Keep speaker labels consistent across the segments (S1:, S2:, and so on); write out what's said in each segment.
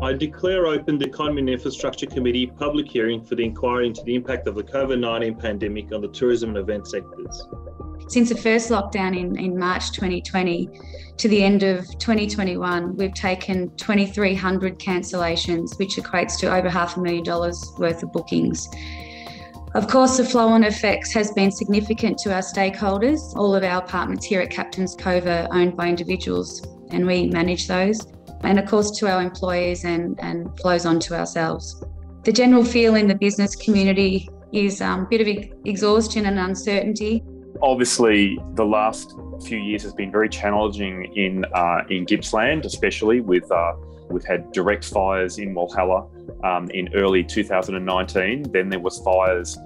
S1: I declare open the Economy and Infrastructure Committee public hearing for the inquiry into the impact of the COVID-19 pandemic on the tourism and event sectors.
S2: Since the first lockdown in March 2020 to the end of 2021, we've taken 2,300 cancellations, which equates to over $500,000 worth of bookings. Of course, the flow-on effects has been significant to our stakeholders. All of our apartments here at Captain's Cove are owned by individuals and we manage those. And of course to our employees and flows on to ourselves. The general feel in the business community is a bit of exhaustion and uncertainty.
S3: Obviously, the last few years has been very challenging in Gippsland, especially we've had direct fires in Walhalla in early 2019. Then there was fires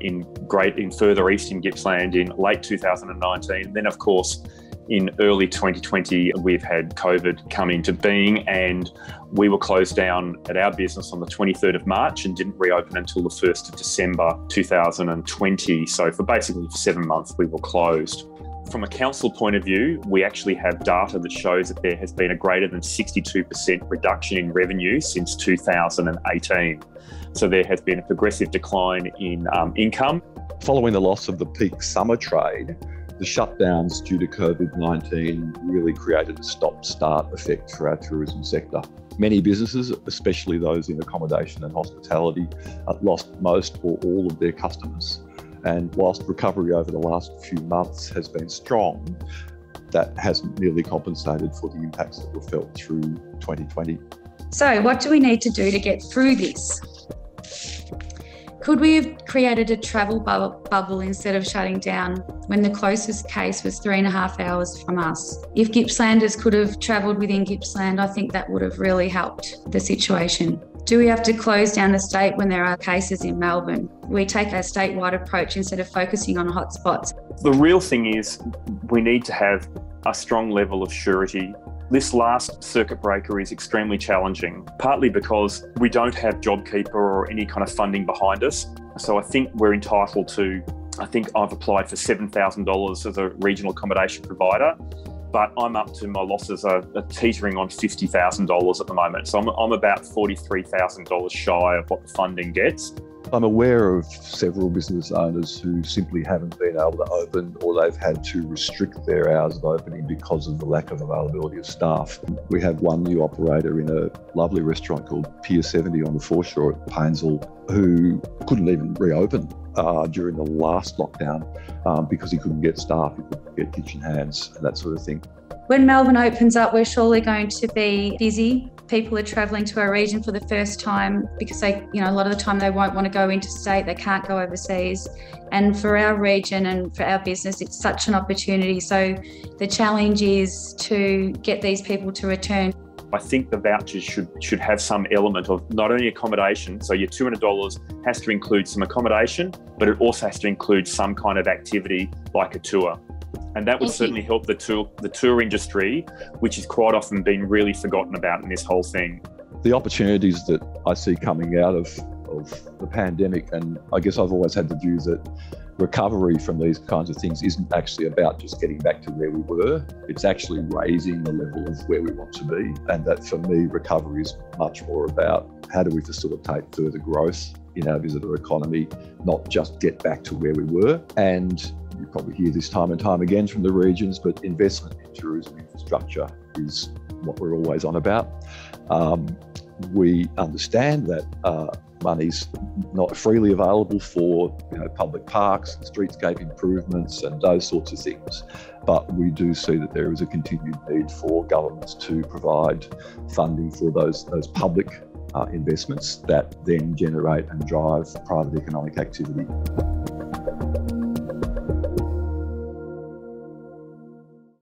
S3: in further east in Gippsland in late 2019. Then, of course, in early 2020, we've had COVID come into being, and we were closed down at our business on the 23rd of March and didn't reopen until the 1st of December 2020. So for basically 7 months, we were closed. From a council point of view, we actually have data that shows that there has been a greater than 62% reduction in revenue since 2018. So there has been a progressive decline in income.
S4: Following the loss of the peak summer trade, the shutdowns due to COVID-19 really created a stop-start effect for our tourism sector. Many businesses, especially those in accommodation and hospitality, lost most or all of their customers. And whilst recovery over the last few months has been strong, that hasn't nearly compensated for the impacts that were felt through 2020.
S2: So what do we need to do to get through this? Could we have created a travel bubble instead of shutting down when the closest case was 3.5 hours from us? If Gippslanders could have travelled within Gippsland, I think that would have really helped the situation. Do we have to close down the state when there are cases in Melbourne? We take a statewide approach instead of focusing on hotspots.
S3: The real thing is we need to have a strong level of surety. This last circuit breaker is extremely challenging, partly because we don't have JobKeeper or any kind of funding behind us. So I think we're entitled to, I've applied for $7,000 as a regional accommodation provider, but I'm up to my losses are teetering on $50,000 at the moment. So I'm about $43,000 shy of what the funding gets.
S4: I'm aware of several business owners who simply haven't been able to open, or they've had to restrict their hours of opening because of the lack of availability of staff. We have one new operator in a lovely restaurant called Pier 70 on the foreshore at Painesville who couldn't even reopen during the last lockdown because he couldn't get staff, he couldn't get kitchen hands and that sort of thing.
S2: When Melbourne opens up, we're surely going to be busy. People are travelling to our region for the first time because a lot of the time they won't want to go interstate, they can't go overseas. And for our region and for our business, it's such an opportunity. So the challenge is to get these people to return.
S3: I think the vouchers should have some element of not only accommodation, so your $200 has to include some accommodation, but it also has to include some kind of activity like a tour. And that would certainly help the tour industry, which has quite often been really forgotten about in this whole thing.
S4: The opportunities that I see coming out of the pandemic, and I guess I've always had the view that recovery from these kinds of things isn't actually about just getting back to where we were. It's actually raising the level of where we want to be. And that for me, recovery is much more about how do we facilitate further growth in our visitor economy, not just get back to where we were. And you probably hear this time and time again from the regions, but investment in tourism infrastructure is what we're always on about. We understand that money's not freely available for public parks and streetscape improvements and those sorts of things, but we do see that there is a continued need for governments to provide funding for those public investments that then generate and drive private economic activity.